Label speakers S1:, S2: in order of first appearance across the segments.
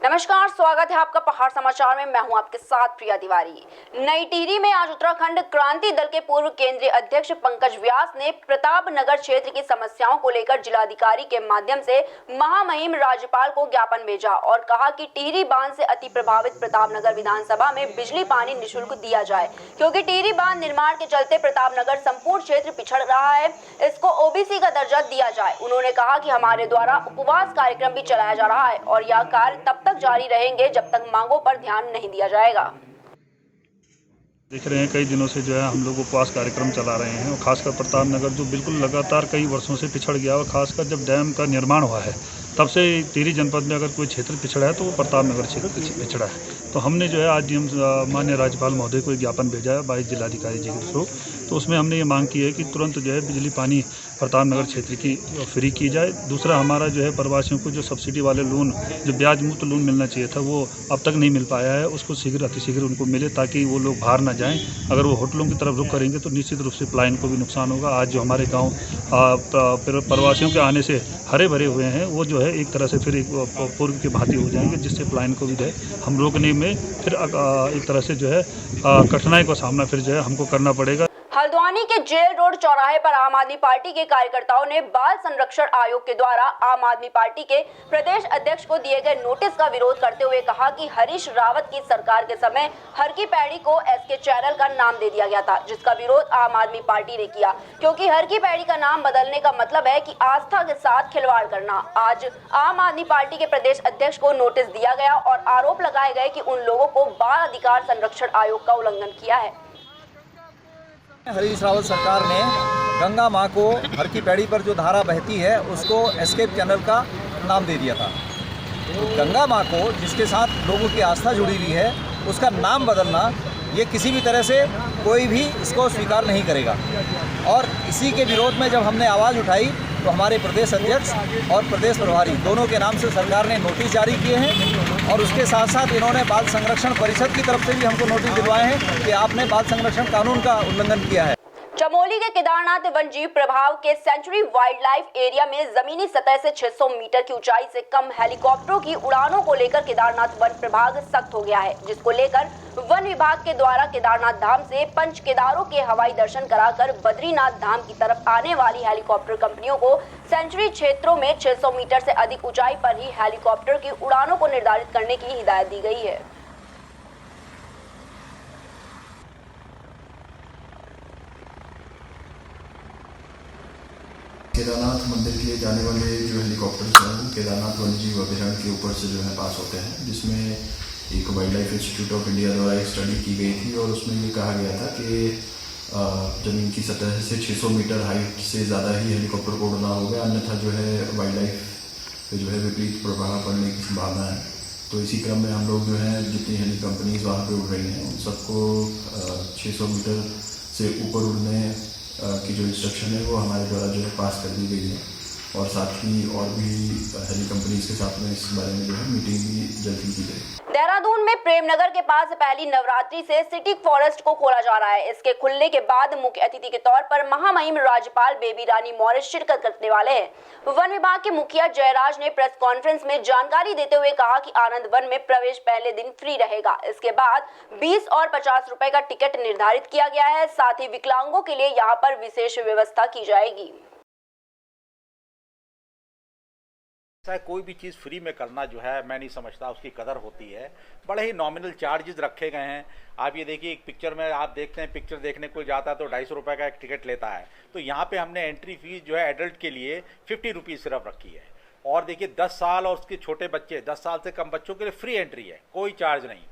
S1: नमस्कार, स्वागत है आपका पहाड़ समाचार में। मैं हूं आपके साथ प्रिया तिवारी। नई टिहरी में आज उत्तराखंड क्रांति दल के पूर्व केंद्रीय अध्यक्ष पंकज व्यास ने प्रताप नगर क्षेत्र की समस्याओं को लेकर जिलाधिकारी के माध्यम से महामहिम राज्यपाल को ज्ञापन भेजा और कहा कि टिहरी बांध से अति प्रभावित प्रताप नगर विधानसभा में बिजली पानी निःशुल्क दिया जाए, क्योंकि टिहरी बांध निर्माण के चलते प्रताप नगर संपूर्ण क्षेत्र पिछड़ रहा है। इसको ओबीसी का दर्जा दिया जाए। उन्होंने कहा कि हमारे द्वारा उपवास कार्यक्रम भी चलाया जा रहा है और यह कार्य तब तक जारी रहेंगे जब तक मांगों पर ध्यान नहीं दिया जाएगा।
S2: देख रहे हैं कई दिनों से जो है हम लोग उपवास कार्यक्रम चला रहे हैं और खासकर प्रताप नगर जो बिल्कुल लगातार कई वर्षों से पिछड़ गया और खासकर जब डैम का निर्माण हुआ है तब से टिहरी जनपद में अगर कोई क्षेत्र पिछड़ा है तो वो प्रताप नगर क्षेत्र पिछड़ा है। तो हमने जो है आज माननीय राज्यपाल महोदय को एक ज्ञापन भेजा है 22 जिलाधिकारी जी के थ्रू। तो उसमें हमने ये मांग की है कि तुरंत जो है बिजली पानी प्रताप नगर क्षेत्र की फ्री की जाए। दूसरा, हमारा जो है प्रवासियों को जो सब्सिडी वाले लोन, जो ब्याज मुक्त लोन मिलना चाहिए था, वो अब तक नहीं मिल पाया है। उसको अतिशीघ्र उनको मिले ताकि वो लोग बाहर ना जाएं। अगर वो होटलों की तरफ रुख करेंगे तो निश्चित रूप से पलायन को भी नुकसान होगा। आज जो हमारे गाँव प्रवासियों के आने से हरे भरे हुए हैं वो जो है एक तरह से फिर एक पूर्व की भांति हो जाएंगे, जिससे पलायन को भी जो है हम रोकने में फिर एक तरह से जो है कठिनाई का सामना फिर जो है हमको करना पड़ेगा।
S1: हल्द्वानी के जेल रोड चौराहे पर आम आदमी पार्टी के कार्यकर्ताओं ने बाल संरक्षण आयोग के द्वारा आम आदमी पार्टी के प्रदेश अध्यक्ष को दिए गए नोटिस का विरोध करते हुए कहा कि हरीश रावत की सरकार के समय हर की पैड़ी को एसके चैनल का नाम दे दिया गया था, जिसका विरोध आम आदमी पार्टी ने किया, क्योंकि हर की पैड़ी का नाम बदलने का मतलब है कि आस्था के साथ खिलवाड़ करना। आज आम आदमी पार्टी के प्रदेश अध्यक्ष को नोटिस दिया गया और आरोप लगाए गए कि उन लोगों को बाल अधिकार संरक्षण आयोग का उल्लंघन किया है।
S3: हरीश रावत सरकार ने गंगा माँ को हर की पैड़ी पर जो धारा बहती है उसको एस्केप चैनल का नाम दे दिया था। तो गंगा माँ को जिसके साथ लोगों की आस्था जुड़ी हुई है उसका नाम बदलना, ये किसी भी तरह से कोई भी इसको स्वीकार नहीं करेगा। और इसी के विरोध में जब हमने आवाज़ उठाई तो हमारे प्रदेश अध्यक्ष और प्रदेश प्रभारी दोनों के नाम से सरकार ने नोटिस जारी किए हैं और उसके साथ साथ इन्होंने बाल संरक्षण परिषद की तरफ से भी हमको नोटिस दिलवाए हैं कि आपने बाल संरक्षण कानून का उल्लंघन किया है।
S1: चमोली के केदारनाथ वन जीव प्रभाग के सेंचुरी वाइल्ड लाइफ एरिया में जमीनी सतह से 600 मीटर की ऊंचाई से कम हेलीकॉप्टरों की उड़ानों को लेकर केदारनाथ वन प्रभाग सख्त हो गया है, जिसको लेकर वन विभाग के द्वारा केदारनाथ धाम से पंच केदारों के हवाई दर्शन कराकर बद्रीनाथ धाम की तरफ आने वाली हेलीकॉप्टर कंपनियों को सेंचुरी क्षेत्रों में 600 मीटर से अधिक ऊंचाई पर ही हेलीकॉप्टर की उड़ानों को निर्धारित करने की हिदायत दी गई है।
S4: केदारनाथ मंदिर के लिए जाने वाले जो हेलीकॉप्टर्स हैं वो केदारनाथ वन्यजीव अभयारण्य के ऊपर से जो है पास होते हैं, जिसमें एक wild life institute of India द्वारा एक स्टडी की गई थी और उसमें ये कहा गया था कि ज़मीन की सतह से 600 मीटर हाइट से ज़्यादा ही हेलीकॉप्टर को उड़ना होगा, अन्यथा जो है वाइल्ड लाइफ पे जो है विपरीत प्रभाव पड़ने की संभावना है। तो इसी क्रम में हम लोग जो है जितनी हेली कंपनीज वहाँ पर उड़ रही हैं उन सबको 600 मीटर से ऊपर उड़ने की जो इंस्ट्रक्शन है वो हमारे द्वारा जो है पास कर दी गई है और साथ ही और भी हेली कंपनीज के साथ में इस बारे में जो है मीटिंग भी जल्द ही की गई।
S1: देहरादून में प्रेमनगर के पास पहली नवरात्रि से सिटी फॉरेस्ट को खोला जा रहा है। इसके खुलने के बाद मुख्य अतिथि के तौर पर महामहिम राज्यपाल बेबी रानी मौर्य शिरकत करने वाले हैं। वन विभाग के मुखिया जयराज ने प्रेस कॉन्फ्रेंस में जानकारी देते हुए कहा कि आनंद वन में प्रवेश पहले दिन फ्री रहेगा। इसके बाद 20 और 50 रुपए का टिकट निर्धारित किया गया है। साथ ही विकलांगों के लिए यहाँ पर विशेष व्यवस्था की जाएगी।
S5: चाहे कोई भी चीज़ फ्री में करना जो है मैं नहीं समझता उसकी कदर होती है। बड़े ही नॉमिनल चार्जेस रखे गए हैं। आप ये देखिए, एक पिक्चर में आप देखते हैं, पिक्चर देखने कोई जाता है तो 250 रुपये का एक टिकट लेता है। तो यहाँ पे हमने एंट्री फीस जो है एडल्ट के लिए 50 रुपीज़ सिर्फ रखी है। और देखिए 10 साल और उसके छोटे बच्चे, 10 साल से कम बच्चों के लिए फ्री एंट्री है, कोई चार्ज नहीं।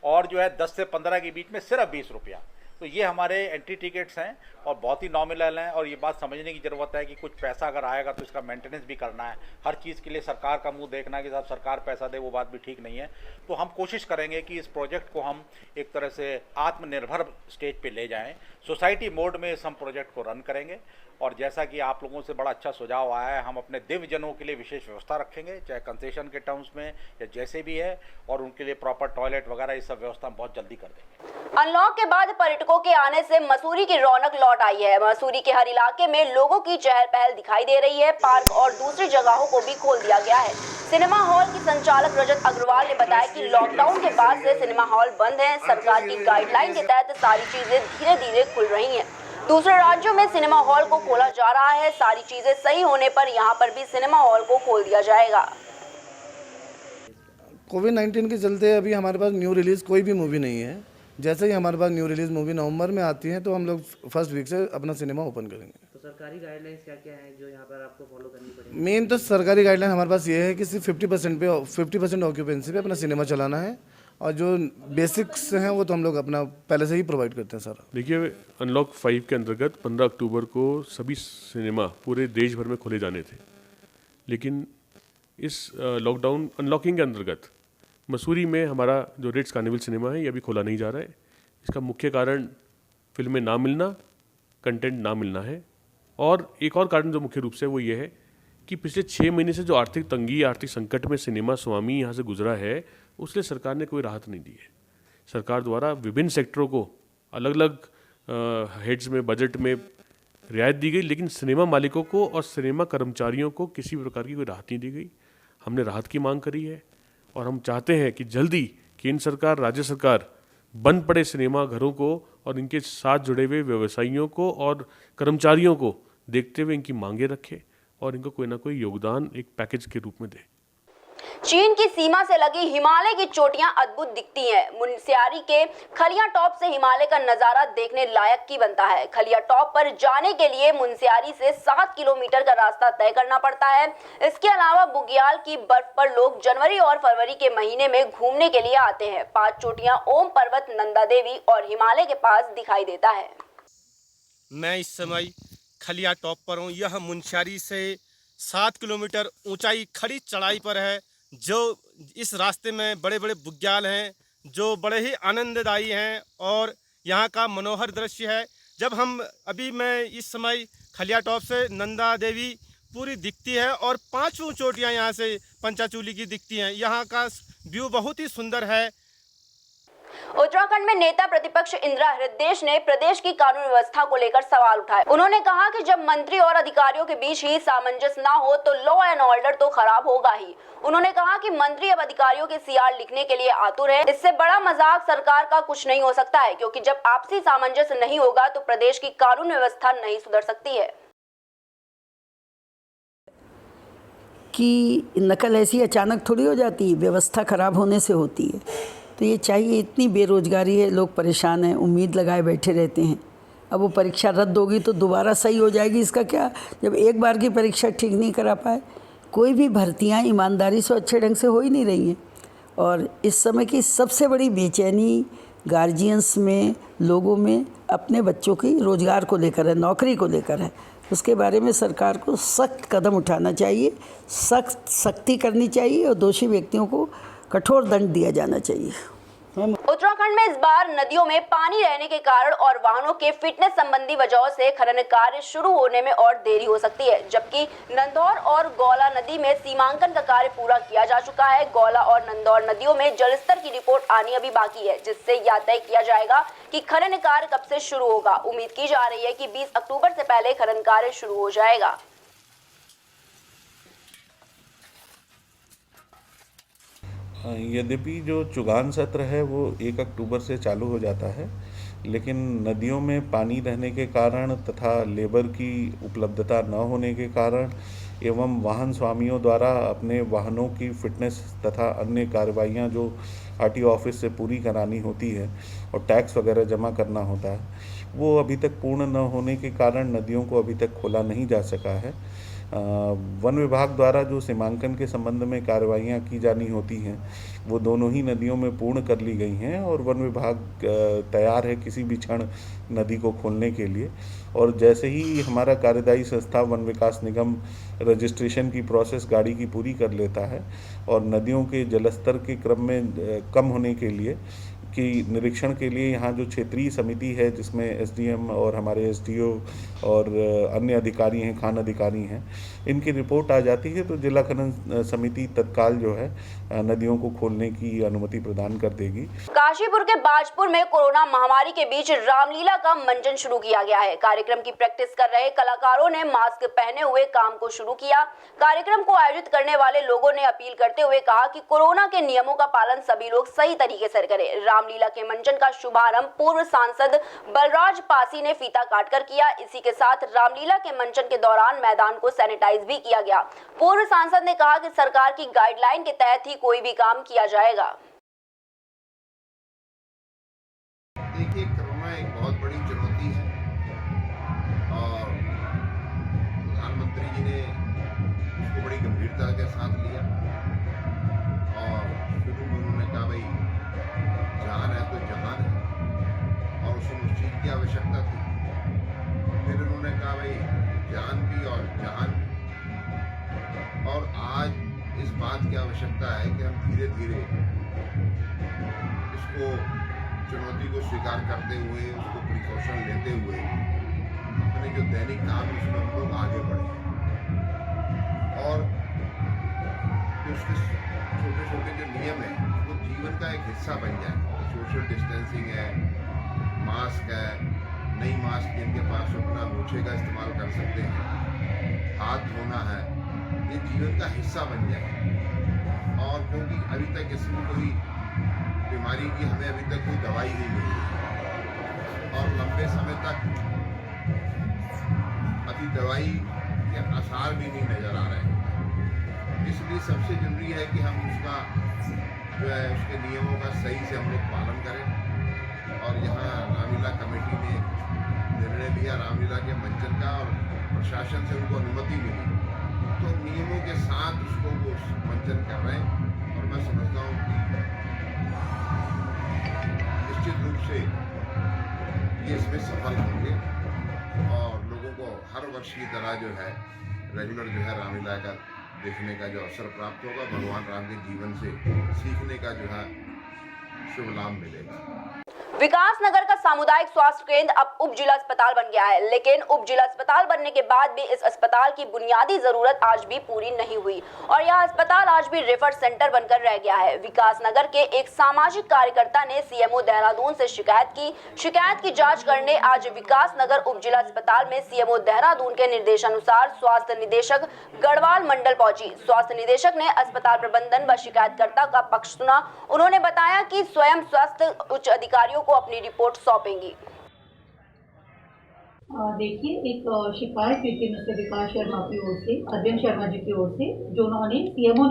S5: और जो है 10 से 15 के बीच में सिर्फ 20 रुपया। तो ये हमारे एंट्री टिकट्स हैं और बहुत ही नॉमिनल हैं। और ये बात समझने की ज़रूरत है कि कुछ पैसा अगर आएगा तो इसका मेंटेनेंस भी करना है। हर चीज़ के लिए सरकार का मुंह देखना कि साहब सरकार पैसा दे, वो बात भी ठीक नहीं है। तो हम कोशिश करेंगे कि इस प्रोजेक्ट को हम एक तरह से आत्मनिर्भर स्टेज पे ले जाएं। सोसाइटी मोड में इस हम प्रोजेक्ट को रन करेंगे। और जैसा कि आप लोगों से बड़ा अच्छा सुझाव आया है, हम अपने दिव्यजनों के लिए विशेष व्यवस्था रखेंगे, चाहे कंसेशन के टर्म्स में या जैसे भी है, और उनके लिए प्रॉपर टॉयलेट वगैरह ये सब व्यवस्था हम बहुत जल्दी कर देंगे।
S1: अनलॉक के बाद पर्यटकों के आने से मसूरी की रौनक लौट आई है। मसूरी के हर इलाके में लोगों की चहल पहल दिखाई दे रही है। पार्क और दूसरी जगहों को भी खोल दिया गया है। सिनेमा हॉल की संचालक रजत अग्रवाल ने बताया कि लॉकडाउन के बाद से सिनेमा हॉल बंद हैं। सरकार की गाइडलाइन के तहत सारी चीजें धीरे धीरे खुल रही हैं। दूसरे राज्यों में सिनेमा हॉल को खोला जा रहा है। सारी चीजें सही होने पर यहाँ पर भी सिनेमा हॉल को खोल दिया जाएगा।
S6: कोविड-19 के चलते अभी हमारे पास न्यू रिलीज़ कोई भी मूवी नहीं है। जैसे ही हमारे पास न्यू रिलीज़ मूवी नवंबर में आती है तो हम लोग फर्स्ट वीक से अपना सिनेमा ओपन करेंगे।
S7: तो सरकारी गाइडलाइंस क्या-क्या हैं जो यहाँ पर आपको फॉलो करनी पड़ेगी?
S6: मेन तो सरकारी गाइडलाइन हमारे पास ये है कि सिर्फ 50% ऑक्यूपेंसी पे अपना सिनेमा चलाना है और जो बेसिक्स हैं वो तो हम लोग अपना पहले से ही प्रोवाइड करते हैं सारा।
S8: देखिए, अनलॉक 5 के अंतर्गत 15 अक्टूबर को सभी सिनेमा पूरे देश भर में खोले जाने थे, लेकिन इस लॉकडाउन अनलॉकिंग के अंतर्गत मसूरी में हमारा जो रिट्स कार्निवल सिनेमा है ये अभी खोला नहीं जा रहा है। इसका मुख्य कारण फिल्में ना मिलना, कंटेंट ना मिलना है, और एक और कारण जो मुख्य रूप से वो ये है कि पिछले 6 महीने से जो आर्थिक तंगी, आर्थिक संकट में सिनेमा स्वामी यहाँ से गुजरा है, उसलिए सरकार ने कोई राहत नहीं दी है। सरकार द्वारा विभिन्न सेक्टरों को अलग अलग हेड्स में बजट में रियायत दी गई, लेकिन सिनेमा मालिकों को और सिनेमा कर्मचारियों को किसी प्रकार की कोई राहत नहीं दी गई। हमने राहत की मांग करी है और हम चाहते हैं कि जल्दी केंद्र सरकार, राज्य सरकार बंद पड़े सिनेमा घरों को और इनके साथ जुड़े हुए व्यवसायियों को और कर्मचारियों को देखते हुए इनकी मांगें रखे और इनको कोई ना कोई योगदान एक पैकेज के रूप में दे।
S1: चीन की सीमा से लगी हिमालय की चोटियां अद्भुत दिखती हैं। मुनस्यारी के खलिया टॉप से हिमालय का नजारा देखने लायक की बनता है। खलिया टॉप पर जाने के लिए मुनस्यारी से 7 किलोमीटर का रास्ता तय करना पड़ता है। इसके अलावा बुग्याल की बर्फ पर लोग जनवरी और फरवरी के महीने में घूमने के लिए आते हैं। 5 चोटियां ओम पर्वत, नंदा देवी और हिमालय के पास दिखाई देता है।
S9: मैं इस समय खलिया टॉप पर हूँ। यह मुनस्यारी से 7 किलोमीटर ऊंचाई खड़ी चढ़ाई पर है। जो इस रास्ते में बड़े बड़े बुग्याल हैं जो बड़े ही आनंददायी हैं और यहाँ का मनोहर दृश्य है। जब मैं इस समय खलिया टॉप से नंदा देवी पूरी दिखती है और 5 चोटियाँ यहाँ से पंचाचूली की दिखती हैं। यहाँ का व्यू बहुत ही सुंदर है।
S1: उत्तराखंड में नेता प्रतिपक्ष इंदिरा हृदयेश ने प्रदेश की कानून व्यवस्था को लेकर सवाल उठाए। उन्होंने कहा कि जब मंत्री और अधिकारियों के बीच ही सामंजस्य ना हो तो लॉ एंड ऑर्डर तो खराब होगा ही। उन्होंने कहा कि मंत्री अब अधिकारियों के सीआर लिखने के लिए आतुर है। इससे बड़ा मजाक सरकार का कुछ नहीं हो सकता है, क्योंकि जब आपसी सामंजस्य नहीं होगा तो प्रदेश की कानून व्यवस्था नहीं सुधर सकती है।
S10: कि नकल ऐसी अचानक थोड़ी हो जाती है, व्यवस्था खराब होने से होती है। तो ये चाहिए, इतनी बेरोजगारी है, लोग परेशान हैं, उम्मीद लगाए बैठे रहते हैं। अब वो परीक्षा रद्द होगी तो दोबारा सही हो जाएगी, इसका क्या? जब एक बार की परीक्षा ठीक नहीं करा पाए, कोई भी भर्तियां ईमानदारी से अच्छे ढंग से हो ही नहीं रही हैं। और इस समय की सबसे बड़ी बेचैनी गार्जियंस में, लोगों में अपने बच्चों की रोजगार को लेकर है, नौकरी को लेकर है। उसके बारे में सरकार को सख्त कदम उठाना चाहिए, सख्ती करनी चाहिए और दोषी व्यक्तियों को कठोर दंड दिया जाना चाहिए।
S1: उत्तराखंड में इस बार नदियों में पानी रहने के कारण और वाहनों के फिटनेस संबंधी वजहों से खनन कार्य शुरू होने में और देरी हो सकती है, जबकि नंदौर और गौला नदी में सीमांकन का कार्य पूरा किया जा चुका है। गौला और नंदौर नदियों में जलस्तर की रिपोर्ट आनी अभी बाकी है, जिससे यह तय किया जाएगा कि खनन कार्य कब से शुरू होगा। उम्मीद की जा रही है कि 20 अक्टूबर से पहले खनन कार्य शुरू हो जाएगा।
S11: यद्यपि जो चुगान सत्र है वो 1 अक्टूबर से चालू हो जाता है, लेकिन नदियों में पानी रहने के कारण तथा लेबर की उपलब्धता न होने के कारण एवं वाहन स्वामियों द्वारा अपने वाहनों की फिटनेस तथा अन्य कार्रवाइयाँ जो आरटीओ ऑफिस से पूरी करानी होती है और टैक्स वगैरह जमा करना होता है, वो अभी तक पूर्ण न होने के कारण नदियों को अभी तक खोला नहीं जा सका है। वन विभाग द्वारा जो सीमांकन के संबंध में कार्रवाइयाँ की जानी होती हैं वो दोनों ही नदियों में पूर्ण कर ली गई हैं और वन विभाग तैयार है किसी भी क्षण नदी को खोलने के लिए। और जैसे ही हमारा कार्यदायी संस्था वन विकास निगम रजिस्ट्रेशन की प्रोसेस गाड़ी की पूरी कर लेता है और नदियों के जलस्तर के क्रम में कम होने के लिए कि निरीक्षण के लिए यहाँ जो क्षेत्रीय समिति है जिसमें एसडीएम और हमारे एसडीओ और अन्य अधिकारी हैं, खान अधिकारी हैं, इनकी रिपोर्ट आ जाती है तो जिला खनन समिति तत्काल जो है नदियों को खोलने की अनुमति प्रदान कर देगी।
S1: काशीपुर के बाजपुर में कोरोना महामारी के बीच रामलीला का मंचन शुरू किया गया है। कार्यक्रम की प्रैक्टिस कर रहे कलाकारों ने मास्क पहने हुए काम को शुरू किया। कार्यक्रम को आयोजित करने वाले लोगों ने अपील करते हुए कहा कि कोरोना के नियमों का पालन सभी लोग सही तरीके से करें। रामलीला के मंचन का शुभारंभ पूर्व सांसद बलराज पासी ने फीता काटकर किया। इसी के साथ रामलीला के मंचन के दौरान मैदान को सैनिटाइज भी किया गया। पूर्व सांसद ने कहा कि सरकार की गाइडलाइन के तहत ही कोई भी काम किया जाएगा।
S12: देखिए, कोरोना एक बहुत बड़ी चुनौती है और प्रधानमंत्री जी ने उसको बड़ी गंभीरता के साथ लिया और शुरू में उन्होंने कहा भाई जान है तो जहान है और उसमें उस चीज़ की आवश्यकता थी। फिर उन्होंने कहा भाई जान भी और जहान भी, और आज इस बात की आवश्यकता है कि हम धीरे धीरे इसको चुनौती को स्वीकार करते हुए, उसको प्रिकॉशन लेते हुए अपने जो दैनिक काम है उसमें हम लोग आगे बढ़े और उसके छोटे छोटे जो नियम है वो जीवन का एक हिस्सा बन जाए। सोशल डिस्टेंसिंग है, मास्क है, नई मास्क जिनके पास अपना मूछे का इस्तेमाल कर सकते हैं, हाथ धोना है, ये जीवन का हिस्सा बन जाए। और क्योंकि अभी तक इसमें कोई बीमारी की हमें अभी तक कोई दवाई नहीं मिली और लंबे समय तक अभी दवाई के आसार भी नहीं नज़र आ रहे हैं। इसलिए सबसे ज़रूरी है कि हम उसका जो है उसके नियमों का सही से हम लोग पालन करें। और यहाँ रामलीला कमेटी ने निर्णय लिया रामलीला के मंचन का और प्रशासन से उनको अनुमति मिली तो नियमों के साथ उसको वो मंचन कर रहे हैं और मैं समझता हूँ कि निश्चित रूप से ये इसमें सफल होंगे और लोगों को हर वर्ष की तरह जो है रेगुलर जो है रामलीला का देखने का जो अवसर प्राप्त होगा, भगवान राम के जीवन से सीखने का जो है शुभ लाभ मिलेगा।
S1: विकास नगर का सामुदायिक स्वास्थ्य केंद्र अब उप जिला अस्पताल बन गया है, लेकिन उप जिला अस्पताल बनने के बाद भी इस अस्पताल की बुनियादी जरूरत आज भी पूरी नहीं हुई और यह अस्पताल आज भी रेफर सेंटर बनकर रह गया है। विकास नगर के एक सामाजिक कार्यकर्ता ने सीएमओ देहरादून से शिकायत की जांच करने आज विकास नगर उप जिला अस्पताल में सीएमओ देहरादून के निर्देशानुसार स्वास्थ्य निदेशक गढ़वाल मंडल पहुंची। स्वास्थ्य निदेशक ने अस्पताल प्रबंधन व शिकायतकर्ता का पक्ष सुना। उन्होंने बताया कि स्वयं स्वास्थ्य उच्च अधिकारियों को अपनी रिपोर्ट सौंपेंगी।
S13: देखिए, एक शिकायत हुई थी मिस्टर विकास शर्मा की ओर से, अरविंद शर्मा जी की ओर से, जो उन्होंने सीएमओ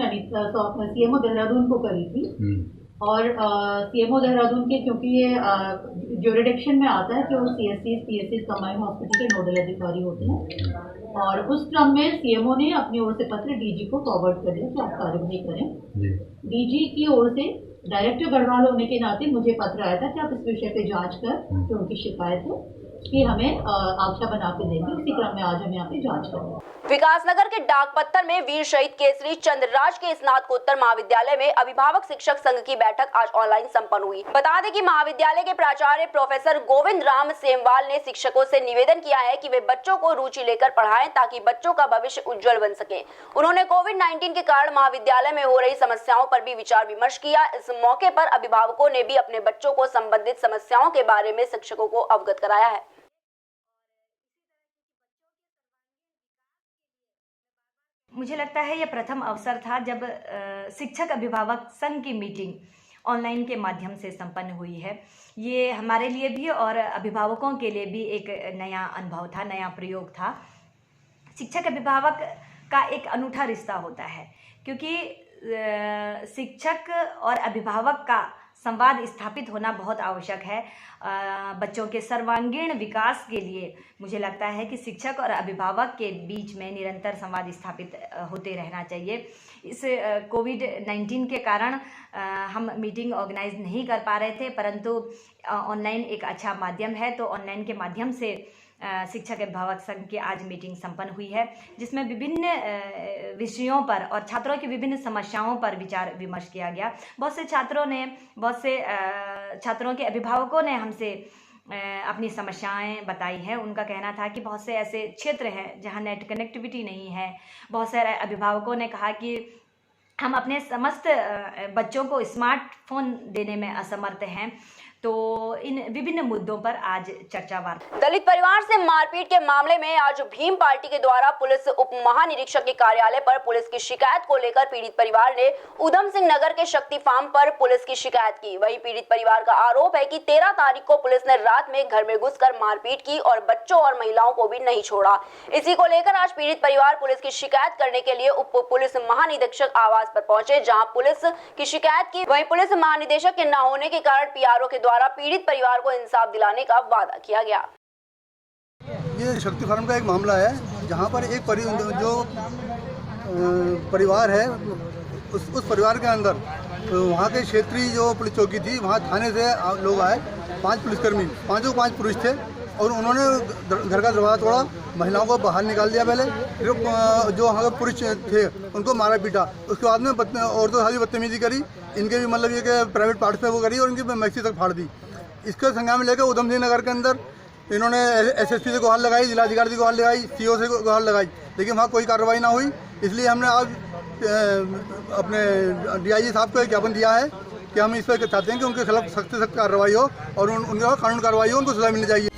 S13: देहरादून को करी थी और सीएमओ देहरादून के क्योंकि ये ज्यूरिडिक्शन में आता है कि वो CSCs कंबाइंड हॉस्पिटल के नोडल अधिकारी होते हैं और उस क्रम में सीएमओ ने अपनी ओर से पत्र डीजी को फॉरवर्ड कर दिया कि आप कार्रवाई करें। डीजी की ओर से डायरेक्टर गढ़वाल होने के नाते मुझे पत्र आया था कि आप इस विषय पे जांच कर जो उनकी शिकायत है कि हमें आख्या बना के देंगे। इसी क्रम में आज हम यहाँ पे जांच करेंगे।
S1: विकासनगर के डाकपत्थर में वीर शहीद केसरी चंद्रराज के स्नातकोत्तर महाविद्यालय में अभिभावक शिक्षक संघ की बैठक आज ऑनलाइन संपन्न हुई। बता दें कि महाविद्यालय के प्राचार्य प्रोफेसर गोविंद राम सेमवाल ने शिक्षकों से निवेदन किया है कि वे बच्चों को रुचि लेकर पढ़ाएं ताकि बच्चों का भविष्य उज्जवल बन सके। उन्होंने कोविड-19 के कारण महाविद्यालय में हो रही समस्याओं पर भी विचार विमर्श किया। इस मौके पर अभिभावकों ने भी अपने बच्चों को संबंधित समस्याओं के बारे में शिक्षकों को अवगत कराया है।
S14: मुझे लगता है यह प्रथम अवसर था जब शिक्षक अभिभावक संघ की मीटिंग ऑनलाइन के माध्यम से संपन्न हुई है। ये हमारे लिए भी और अभिभावकों के लिए भी एक नया अनुभव था, नया प्रयोग था। शिक्षक अभिभावक का एक अनूठा रिश्ता होता है क्योंकि शिक्षक और अभिभावक का संवाद स्थापित होना बहुत आवश्यक है। बच्चों के सर्वांगीण विकास के लिए मुझे लगता है कि शिक्षक और अभिभावक के बीच में निरंतर संवाद स्थापित होते रहना चाहिए। इस कोविड-19 के कारण हम मीटिंग ऑर्गेनाइज नहीं कर पा रहे थे, परंतु ऑनलाइन एक अच्छा माध्यम है, तो ऑनलाइन के माध्यम से शिक्षक अभिभावक संघ की आज मीटिंग संपन्न हुई है, जिसमें विभिन्न विषयों पर और छात्रों की विभिन्न समस्याओं पर विचार विमर्श किया गया। बहुत से छात्रों के अभिभावकों ने हमसे अपनी समस्याएं बताई हैं। उनका कहना था कि बहुत से ऐसे क्षेत्र हैं जहां नेट कनेक्टिविटी नहीं है। बहुत सारे अभिभावकों ने कहा कि हम अपने समस्त बच्चों को स्मार्टफोन देने में असमर्थ हैं। तो इन विभिन्न मुद्दों पर आज चर्चा वार्ता।
S1: दलित परिवार से मारपीट के मामले में आज भीम पार्टी के द्वारा पुलिस उप महानिरीक्षक के कार्यालय पर पुलिस की शिकायत को लेकर पीड़ित परिवार ने उधम सिंह नगर के शक्ति फार्म पर पुलिस की शिकायत की। वहीं पीड़ित परिवार का आरोप है कि 13 तारीख को पुलिस ने रात में घर में घुसकर मारपीट की और बच्चों और महिलाओं को भी नहीं छोड़ा। इसी को लेकर आज पीड़ित परिवार पुलिस की शिकायत करने के लिए उप पुलिस महानिरीक्षक आवास पर पहुंचे, जहां पुलिस की शिकायत की। वहीं पुलिस महानिदेशक के न होने के कारण पीआरओ के द्वारा पीड़ित परिवार को इंसाफ दिलाने का वादा किया गया।
S15: ये शक्ति फार्म का एक मामला है जहां पर एक जो परिवार है उस परिवार के अंदर वहां के क्षेत्रीय जो पुलिस चौकी थी, वहां थाने से लोग आए, 5 पुलिसकर्मी, 5 पुरुष थे और उन्होंने घर का दरवाज़ा तोड़ा, महिलाओं को बाहर निकाल दिया। पहले फिर जो वहाँ के पुरुष थे उनको मारा पीटा। उसके बाद में औरतों से बदतमीजी करी, इनके भी मतलब ये कि प्राइवेट पार्ट्स पे वो करी और इनकी मैक्सी तक फाड़ दी। इसके संज्ञान में लेकर उधम सिंह नगर के अंदर इन्होंने एसएसपी से गुहार लगाई, जिलाधिकारी से गुहार लगाई, सीओ से गुहार लगाई, लेकिन वहाँ कोई कार्रवाई ना हुई। इसलिए हमने आज अपने डीआईजी साहब को एक ज्ञापन दिया है कि हम इस पर चाहते हैं कि उनके खिलाफ सख्त से सख्त कार्रवाई हो और उनके कानून कार्रवाई हो, उनको सजा मिलनी चाहिए।